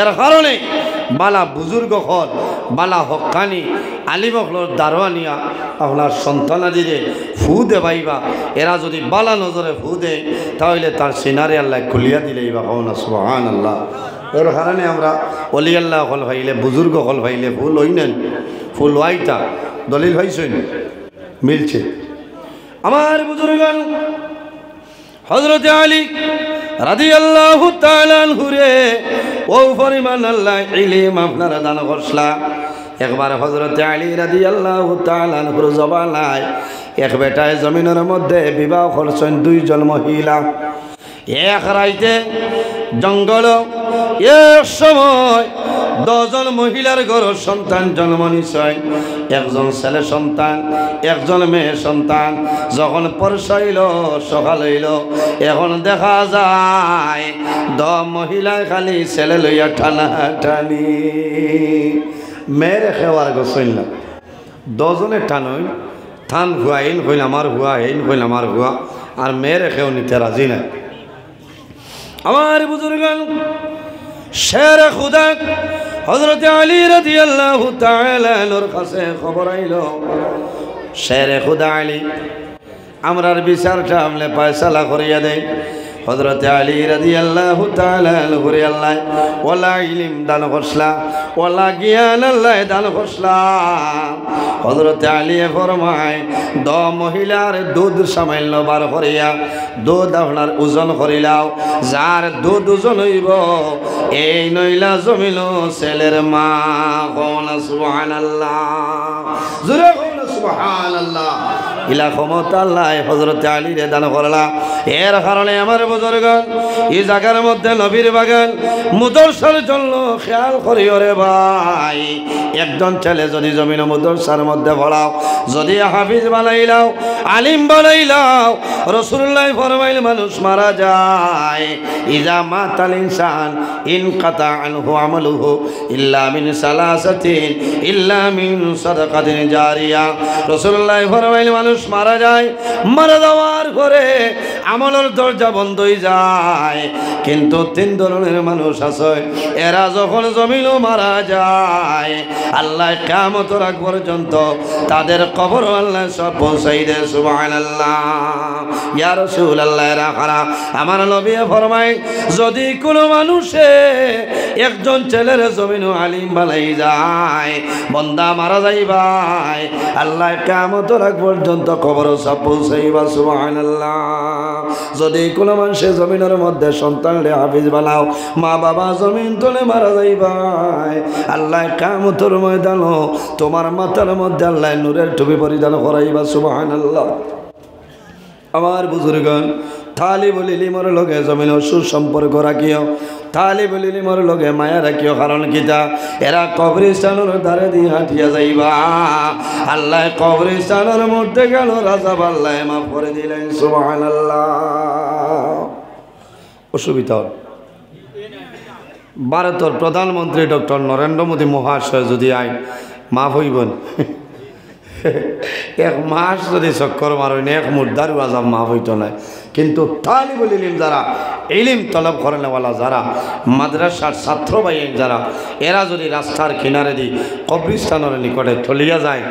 এর কারণে বালা বুজুর্গ হল বালা হকানি আলিমকলর দারোয়ানিয়া আপনার সন্তানাদিরে ফু দেবাইবা এরা যদি বালা নজরে ফু দেয় তাহলে তার সিনারে আল্লাহ খুলিয়া দিলেই বা কও না সুবহানাল্লাহ। এর কারণে আমরা অলি আল্লাহ হল ভাইলে বুজুর্গ হল ভাইলে ফুল হই নেন ফুল ওয়াইটা দলিল ভাইছেন মিলছে। আমার বুজুর্গ হযরত আলী রাদিয়াল্লাহু তাআলা আনহু রে ও পরিমাণ আল্লাহ ইলম আপনারা দান করছলা। একবার হযরত আলী রাদিয়াল্লাহু তাআলা আনহুর জবানায় এক বেটায় জমিনের মধ্যে বিবাহ করছেন দুইজন মহিলা। এক রাইতে জঙ্গল এক সময় 10 জন মহিলার ঘর সন্তান জন্ম নিশ্চয়, একজন ছেলে সন্তান একজন মেয়ে সন্তান। যখন পরশাইল সকাল হইল এখন দেখা যায় 10 মহিলায় খালি ছেলে লইয়া টানা টানি মেয়ের খেওয়ার গোসইল না। 10 জনের টান হইল থান হুয়া ইন হইল আমার হুয়া ইন হইল আমার হুয়া আর মেয়ের খেও নিতে রাজি নাই। আমার বুজুর্গ শের খুদা হযরত আলী রাদিয়াল্লাহু তাআলা আনহুর কাছে খবর আইল, শের খুদা আলী আমরার বিচারটা আমলে ফয়সালা করিয়া দেয়। হযরত আলী রাদিয়াল্লাহু তাআলা আনহু আল্লাহ ওয়ালা ইলম দান করছলা ওয়ালা জ্ঞান আল্লাহ দান করছলা। হযরত আলী ফরমায় 10 মহিলার দুধ সামান্য বার করিয়া দুধ আপনার ওজন করিলাও, যার দুধ ওজন হইব এই নইলা জমিল ছেলের মা। কওনা সুবহানাল্লাহ, জোরে কওনা সুবহানাল্লাহ। ইলা ক্ষমতা আল্লাহ হযরত আলী রে দান করলা। এর কারণে আমার বুজুর্গ এই জায়গার মধ্যে নবীর বাগান মুদরসার জন্য খেয়াল করিও রে ভাই। একজন ছেলে যদি জমিন মুদরসার মধ্যে পড়াও, যদি হাফিজ বানাইলাও আলিম বানাইলাও, রাসূলুল্লাহ ফরমাইল মানুষ মারা যায় ইজা মাতাল ইনসান ইনকাতা আনহু আমালুহু ইল্লা মিন সালাসাতিন ইল্লা মিন সাদাকাতিন জারিয়া। রাসূলুল্লাহ ফরমাইল মানুষ মারা যায়, মারা যাওয়ার পরে আমলের দরজা বন্ধ হয়ে যায়, কিন্তু 3 ধরনের মানুষ আছে এরা যখন জমিনও মারা যায় আল্লাহ কিয়ামত রাত পর্যন্ত তাদের কবর আল্লাহ সব পৌঁছাই দেয়। সুবহানাল্লাহ। ইয়া রাসূলুল্লাহ রাখারা আমার নবী ফরমায় যদি কোনো মানুষে একজন ছেলের জমিনও আলিম বানাই যায় বান্দা মারা যাইবাই আল্লাহ কিয়ামত রাত পর্যন্ত কবর সব পৌঁছাইবা। সুবহানাল্লাহ। যদি কোনো মানুষের জমিনের মধ্যে সন্তানরে হাফিজ বানাও, মা বাবা জমিন তলে মারা যাইবাই আল্লাহ কিয়ামতের ময়দানও তোমার মাথার মধ্যে আল্লাহ নূরের টুপি পরিধান করাইবা। সুবহানাল্লাহ। আমার বুজুর্গণ তালিবুল ইলমের লগে জমিন সুসম্পর্ক রাখিও, তালিবুল ইলমের লগে মায়া রাখিও। কারণ কিতা এরা কবরস্থানের ধারে দিয়ে হাঁটিয়া যাইবা আল্লাহ কবরস্থানের মধ্যে গেল রাজা আল্লাহ মাফ করে দিলেন। সুবহানাল্লাহ। অসুবিধা হল ভারতের প্রধানমন্ত্রী ডক্টর নরেন্দ্র মোদী মহাশয় যদি আইন মাফ হইবেন 1 মাস যদি চক্কর মারেন 1 মুদ্রার আজাব মাফ হইতো না। কিন্তু তালিবুল ইলম যারা ইলম তলব করেনওয়ালা যারা মাদ্রাসার ছাত্র ভাই যারা এরা যদি রাস্তার কিনারে দি কবরস্থানের নিকটে চলিয়া যায়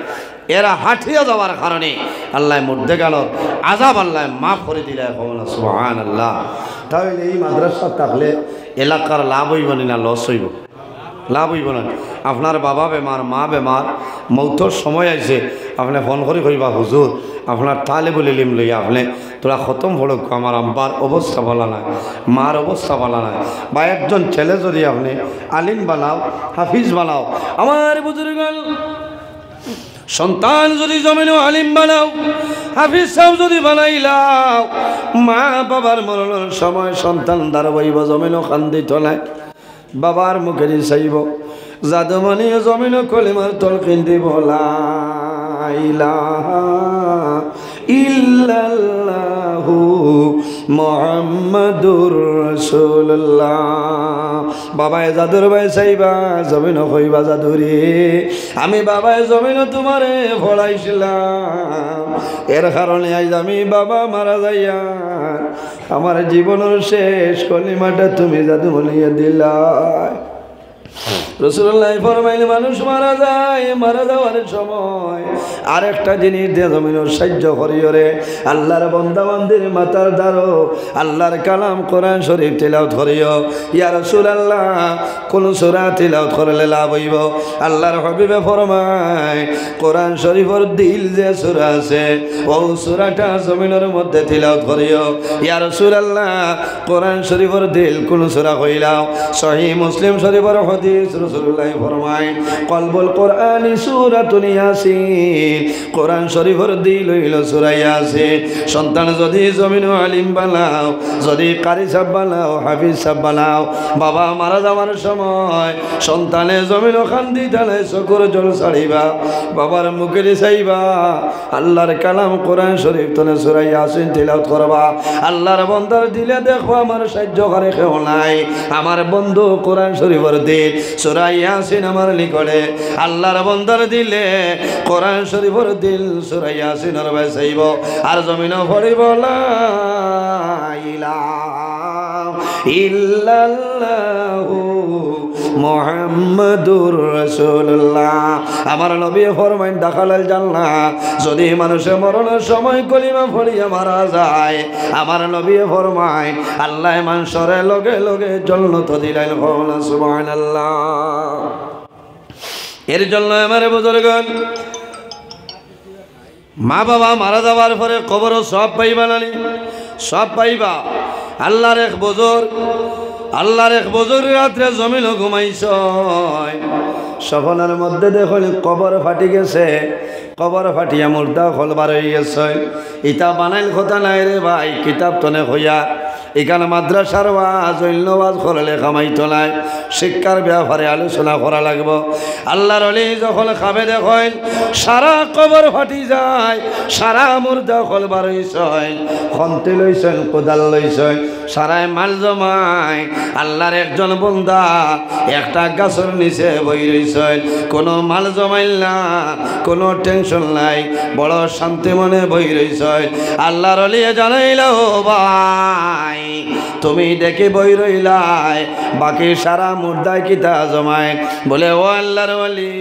এরা হাঁটিয়া যাওয়ার কারণে আল্লাহ মধ্যে গেল আজাব আল্লাহ মাফ করে দিলে। সুবহানাল্লাহ। তাহলে এই মাদ্রাসা থাকলে এলাকার লাভ হইব না লস হইব? লাভ হইব না। আপনার বাবা বেমার মা বেমার মৌতর সময় আইছে আপনি ফোন করে কইবা হুজুর আপনার তালিবুল ইলম লইয়া আপনি তোরা খতম হলো আমার আব্বার অবস্থা বলা নাই মার অবস্থা বলা নাই, বা একজন ছেলে যদি আপনি আলিম বানাও হাফিজ বানাও। আমার বুজুর্গণ সন্তান যদি জমিনও আলিম বানাও হাফিজ সাহেব যদি বানাইলাও মা বাবার মরণের সময় সন্তান দাঁড়াইব জমিনও কান্দিত নাই বাবার মুখেরি চাইব জাদুমণি জমিন কলিমার তলকিন দিব লা ইলাহা ইল্লাল্লাহু মুহাম্মাদুর রাসূলুল্লাহ। বাবায় জাদুর ভাই চাইবা জমিন কইবা জাদুরে আমি বাবায় জমিন তোমারে ফলাইছিলাম, এর কারণে আজ আমি বাবা মারা যাইয়া আমার জীবনের শেষ কলিমাটা তুমি জাদু বলিয়া দিলা। রাসূলুল্লাহ ফরমাইলেন মানুষ মারা যায়, মারা যাওয়ার সময় আরেকটা জিনিস দিয়ে জমিনের সাহায্য করিও রে। আল্লাহর বান্দা বান্দির মাথার দ্বারো আল্লাহর কালাম কোরআন শরীফ তিলাওয়াত করিও। ইয়া রাসূলুল্লাহ কোন সূরা তিলাওয়াত করলে লাভ হইব? আল্লাহর হাবিবে ফরমায় কোরআন শরীফের দিল যে সূরা আছে ও সূরাটা জমিনের মধ্যে তিলাওয়াত করিও। ইয়া রাসূলুল্লাহ কোরআন শরীফের দিল কোন সূরা কইলাও? সহিহ মুসলিম শরীফের হাদিস রাসূলুল্লাহ ফরমায় কলবুল কোরআনি সূরাতুন ইয়াসিন, কোরআন শরীফের দিল হইল সূরা ইয়াসিন। সন্তান যদি জমিন আলিম বানাও, যদি কারি সাহেব বানাও, হাফিজ সাহেব বানাও, বাবা মারা যাওয়ার সময় সন্তানে জমিন খান্দি টানে চকুর জল ছাড়িবা, বাবার মুখে চাইবা, আল্লাহর কালাম কোরআন শরীফ তনে সূরা ইয়াসিন তিলাওয়াত করবা। আল্লাহর বান্দার দিলে দেখো আমার সাহায্য করে কেউ নাই, আমার বন্ধু কোরআন শরীফের দিল সূরা ইয়াসিন আমার নিকটে। আল্লাহর বান্দার দিলে কোরআন শরীফের দিল সূরা ইয়াসিনের বাসাইব আর জমিন পড়িব লা ইলাহা ইল্লাল্লাহু মুহাম্মাদুর রাসূলুল্লাহ। আমার নবী ফরমাইন দাখালাল জান্নাহ, যদি মানুষের মরণের সময় কলিমা পড়িয়া মারা যায়, আমার নবী ফরমাইন আল্লাহ মানুষের লগে লগে জান্নাত দিলেন। সুবহানাল্লাহ। এর জন্য আমার বুজুর্গগণ, মা বাবা মারা যাওয়ার পরে কবরও সব পাইবা নানি, সব পাইবা। আল্লাহর এক বুজুর্গ রাত্রে জমিন ঘুমাইছ, সফনের মধ্যে দেখুন কবর ফাটি গেছে, কবর ফাটিয়া মুর্দা খোলবার হয়ে গেছে। ইটা বানাইল কথা নাই রে ভাই, কিতাব তনে হইয়া এখানে মাদ্রাসার ওয়াজ অন্য ওয়াজ করলে কামাইতো নাই, শিক্ষার ব্যাপারে আলোচনা করা লাগবো। আল্লাহর ওলি যখন খাবে দেখেন সারা কবর ফাটি যায়, সারা মুর্দা খোলবার হইছেন, খন্তি লইছেন, কোদাল লইছেন, সারায় মাল জমায়। আল্লাহর একজন বান্দা একটা গাছের নিচে বই রইছেন, কোনো মাল জমাইল না, কোনো টেনশন নাই, বড় শান্তি মনে বই রইছেন। আল্লাহর ওলি জানাইল ভাই তুমি দেখি বই রইলাই, বাকি সারা মুর্দায় কিতা জমায়? বলে ও আল্লাহর ওলি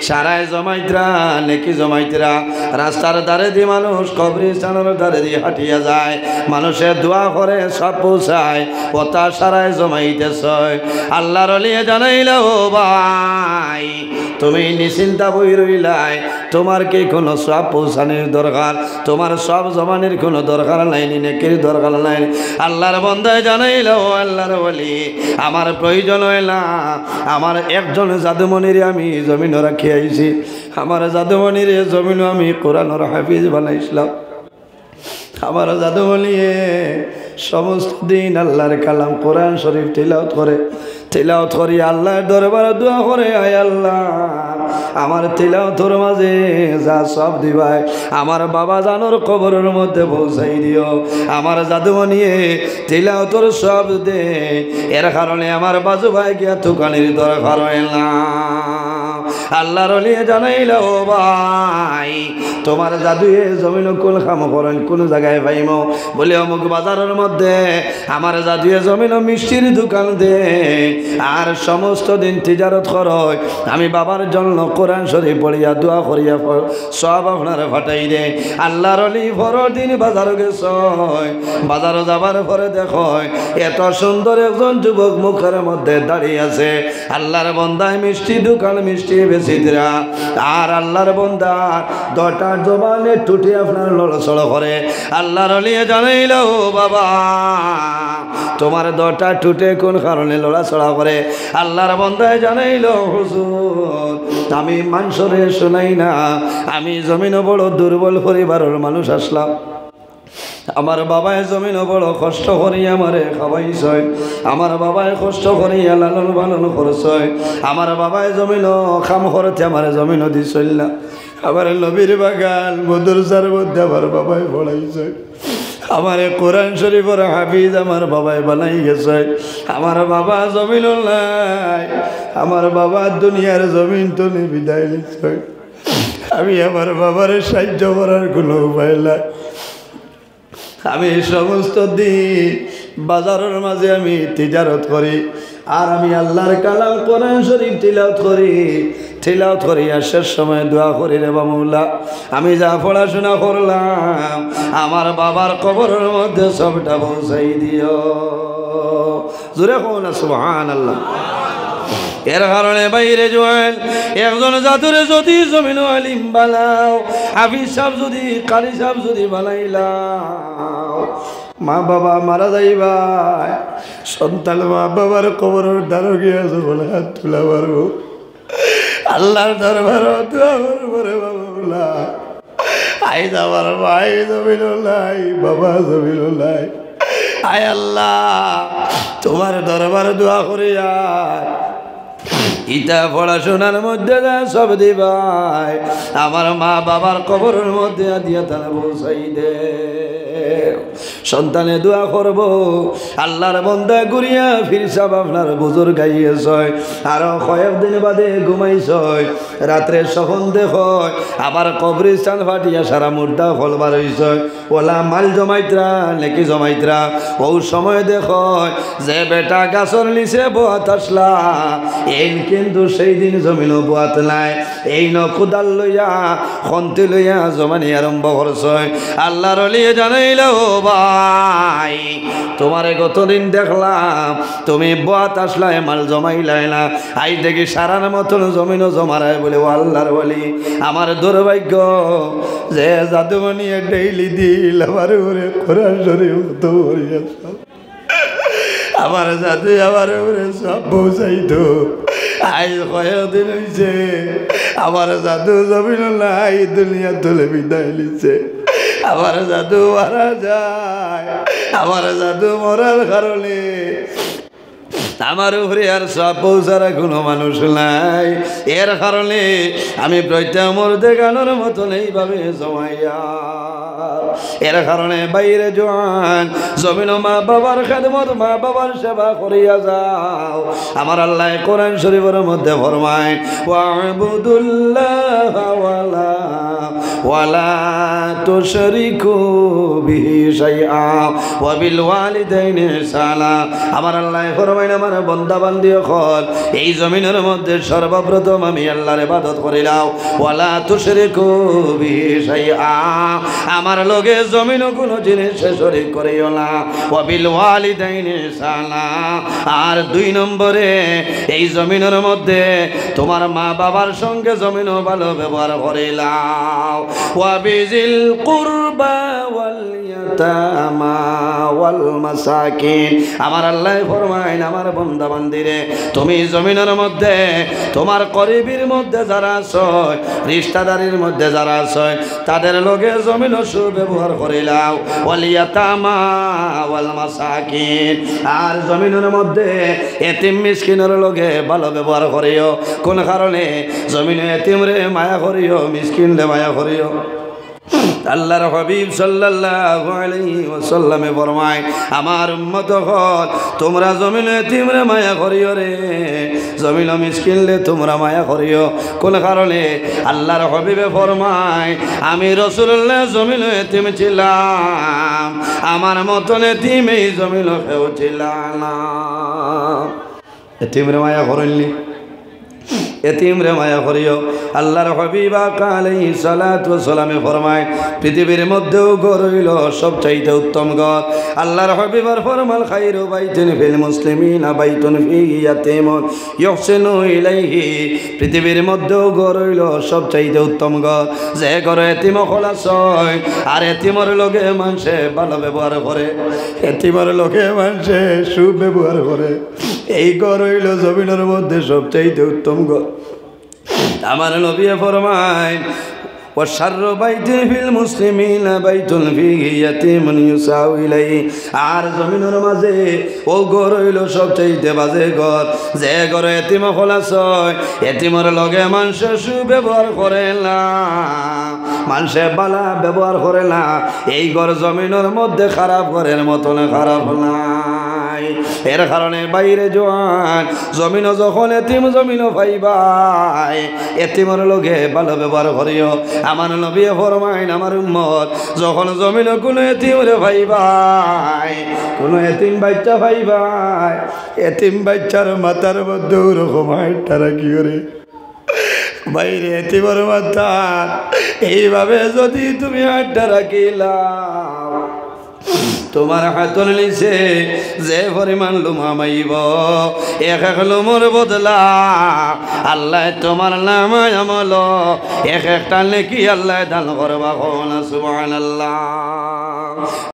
সারায় জমাইতরা নেকি জমাইতরা। রাস্তার ধারে দিয়ে মানুষ কবরস্থানের ধারে দিয়ে হাঁটিয়া যায়, মানুষের দোয়া করে সব পৌঁছায়, ওটা সারায় জমাইতেছ। আল্লাহর ওলি জানাইল ও ভাই তুমি নিশ্চিন্তা বই রইলাই, তোমার কি কোনো সব পৌঁছানোর দরকার? তোমার সব জমানের কোনো দরকার নাই, নেকির দরকার নাই। আল্লাহর বান্দায় জানাইল ও আল্লাহর ওলি আমার প্রয়োজন হয় না, আমার একজন জাদুমণিরে আমি জমিন রাখি আইছি, আমার জাদুমণিরে জমিন আমি কোরআনের হাফিজ বানাইছিলাম। আমার জাদুমণিয়ে সমস্ত দিন আল্লাহর কালাম কোরআন শরীফ তিলাওয়াত করে, তিলাওয়াত করি আল্লাহর দরবারে দোয়া করে, আয় আল্লাহ আমার তিলাওয়াতের মাঝে যা সব দিবাই আমার বাবা জানোর কবরের মধ্যে পৌঁছাই দিও। আমার জাদুমণিয়ে তিলাওয়াতের সব দে, এর কারণে আমার বাজু ভাই গিয়া তুকানির দরকার হয় না। আল্লাহর ওলি জানাইল ও ভাই তোমার জাদুয়ে জমিন কোন কাম করেন, কোন জায়গায় পাইম? বলে অমুক বাজারের মধ্যে আমার জাদুয়ে জমিন মিষ্টির দোকান দে, আর সমস্ত দিন তিজারত করয়, আমি বাবার জন্য কোরআন শরীফ পড়িয়া দোয়া করিয়া সব আপনারা ফাটাই দে। আল্লাহর ওলি পরের দিন বাজার গেছ, বাজারে যাবার পরে দেখো এত সুন্দর একজন যুবক মুখের মধ্যে দাঁড়িয়ে আছে। আল্লাহর বান্দায় মিষ্টি দোকান, মিষ্টি বেশিদরা, আর আল্লাহর বান্দা দটা জবানে টুটি আপনার লড়ছড় করে। আল্লাহর ওলি জানাইল ও বাবা তোমার দটা টুটে কোন কারণে লড়াছড়া করে? আল্লাহর বান্দায় জানাইল হুজুর আমি মানুষরে শোনাই না, আমি জমিন বড় দুর্বল পরিবারের মানুষ আসলাম, আমার বাবায় জমিন বড় কষ্ট করি আমারে খাওয়াইছয়, আমার বাবায় কষ্ট করি লালন পালন করছয়, আমার বাবায় জমিন খাম করতে আমার জমিন দিছল না, আমার নবীর বাগান মদরসার মধ্যে আমার বাবায় পড়াইছে, আমার কোরআন শরীফের হাফিজ আমার বাবায় বানাই গেছে। আমার বাবা জমিন নাই, আমার বাবা দুনিয়ার জমিন তো বিদায় নিচ্ছে, আমি আমার বাবার সাহায্য করার কোনো উপায় নাই। আমি সমস্ত দিন বাজারের মাঝে আমি তিজারত করি, আর আমি আল্লাহর কালাম কোরআন শরীফ তিলাওয়াত করি আর শেষ সময় দোয়া করি রে মাওলা আমি যা পড়াশোনা করলাম আমার বাবার কবরের মধ্যে সবটা পৌঁছাই দিও জোরে কোন সুবহানাল্লাহ এর কারণে বাইরে জোয়েল একজন জাতুরে যদি জমিন আলিম বানাও হাফিজ সাহেব যদি কারি সাহেব যদি বানাইলাও মা বাবা মারা যাইবা সন্তান মা বাবার কবরের দ্বারো গিয়েছে বলে হাত তুলা পারবো আল্লাহর দরবার দোয়া করবো রে বাবা আই যাবার ভাই জমিনুল্লাহ বাবা জমিনুল্লাহ আয় আল্লাহ তোমার দরবার দোয়া করি আর ইটা পড়াশোনার মধ্যে যা সব দিবাই আমার মা বাবার কবরের মধ্যে দিয়া তারা বসাই দে সন্তানে দোয়া করব আল্লাহর বন্দা ঘুরিয়া ফিরসাব আপনার বুজুর গাইয়েছ আরো কয়েকদিন বাদে ঘুমাইছ রাত্রে সখন দেখ আবার কবরিস্তান ফাটিয়া সারা মুর্দা ফলবার হইছ ওলা মাল জমাইত্রা লেকি জমাইত্রা ও সময় দেখ যে বেটা গাছর নিচে বোয়াত আসলা এই কিন্তু সেই দিন জমিন বোয়াত নাই এই নকুদাল লইয়া খন্তি লইয়া জমানি আরম্ভ করছ আল্লাহর লিয়ে জানাইল ভাই তোমারে গতদিন দেখলাম তুমি বোয়াত আসলাই মাল জমাইলাই না আই দেখি সারার মতন জমিনও জমারায় বলে ও আল্লাহর বলি আমার দুর্ভাগ্য যে জাদুমণি ডেইলি দিল আমার ওরে কোরআন শরীফ তো আমার জাদু আমার ওরে সব পৌঁছাইতো আজ কয়েকদিন হয়েছে আমার জাদু জমিন নাই দুনিয়া তুলে বিদায় লিছে আমার জাদু মারা যায় আমার জাদু মরার কারণে আমার উপরে আর সব পৌঁছার কোনো মানুষ নাই এর কারণে আমি প্রত্যেক মোর দেখানোর মতন এইভাবে জমাইয়া এর কারণে বাইরে জোয়ান জমিন মা বাবার খেদমত মা বাবার সেবা করিয়া যাও আমার আল্লাহ কোরআন শরীফের মধ্যে ফরমায় ওয়াবুদুল্লাহ ওয়ালা তুশরিকু বিহি শাইআ ওয়া বিল ওয়ালিদাইনি ইহসানা আমার আল্লাহ ফরমায় আমার বান্দা বান্দি হল এই জমিনের মধ্যে সর্বপ্রথম আমি আল্লাহর ইবাদত করিলাম ওয়ালা তুশরিকু বিহি শাইআ আমার লগে জমিন কোনো জিনিস শরীক করিও না ওয়া বিল ওয়ালিদাইনি ইহসানা আর 2 নম্বরে এই জমিনের মধ্যে তোমার মা বাবার সঙ্গে জমিনও ভালো ব্যবহার করিলাম ওয়া বিজিল কুরবা ওয়াল ইয়াতামা ওয়াল মাসাকিন আমার আল্লাহ ফরমায় আমার বান্দা বান্দিরে তুমি জমিনের মধ্যে তোমার করিবির মধ্যে যারা আছে রিশতাদারির মধ্যে যারা আছে তাদের লগে জমিন সুব্যবহার করিলাও ওয়াল ইয়াতামা ওয়াল মাসাকিন আর জমিনের মধ্যে এতিম মিসকিনের লগে ভালো ব্যবহার করিও কোন কারণে জমিনে এতিমরে মায়া করিও মিসকিনরে মায়া করিও আল্লাহর হাবিব সাল্লাল্লাহু আলাইহি ওয়াসাল্লামে ফরমায় আমার উম্মত হল তোমরা জমিনে এতিমরে মায়া করিও রে জমিন মিসকিনলে তোমরা মায়া করিও কোন কারণে আল্লাহর হাবিবে ফরমায় আমি রাসূলুল্লাহ জমিনে এতিম ছিলাম আমার মতন এতিম এই জমিনে কেউ ছিল না এতিমরে মায়া করিলি এতিমরে মায়া করিও আল্লাহর হাবিব আলাইহিস সালাতু ওয়াস সালামে ফরমায় পৃথিবীর মধ্যেও ঘর হইল সবচাইতে উত্তম ঘর আল্লাহর হাবিবের ফরমান খায়রু বাইতুন ফিল মুসলিমিনা বাইতুন ফিহি ইয়াতীমুন ইহসিনু ইলাইহি পৃথিবীর মধ্যেও ঘর হইল সবচাইতে উত্তম ঘর যে ঘরে এতিম খলাস হয় আর এতিমর লগে মানুষে ভালো ব্যবহার করে এতিমর লগে মানুষে সুব্যবহার করে এই ঘর হইল জমিনের মধ্যে সবচাইতে উত্তম ঘর আমার নবী ফরমায় وشر بيت في المسلمين بيت فيه يتيم يسعى إليه আর জমিনের মাঝে ও ঘর হইল সবচাইতে বাজে ঘর যে ঘরে এতিম খলাস হয় এতিমর লগে মানুষ সুব্যবহার করে না মানুষে বালা ব্যবহার করে না এই ঘর জমিনের মধ্যে খারাপ ঘরের মতন খারাপ নাই নাই। এর কারণে বাইরে জোয়ান জমিনও যখন এতিম জমিনও পাইবাই এতিমর লগে ভালো ব্যবহার করিও। আমার নবী ফরমাইন আমার উম্মত যখন জমিনও কোনো এতিমরে পাইবাই কোনো এতিম বাচ্চা পাইবাই এতিম বাচ্চার মাথার মধ্যে ওরকম হাইটটা রাখি করে বাইরে এতিমর মাথা এইভাবে যদি তুমি হাইটটা রাখিলাম তোমার হাতল নিচে যে পরিমাণ লুমা মাইব এক এক লুমর বদলা আল্লাহ তোমার নাম আমল এক একটা নেকি আল্লাহ দান করবা। সুবহানাল্লাহ।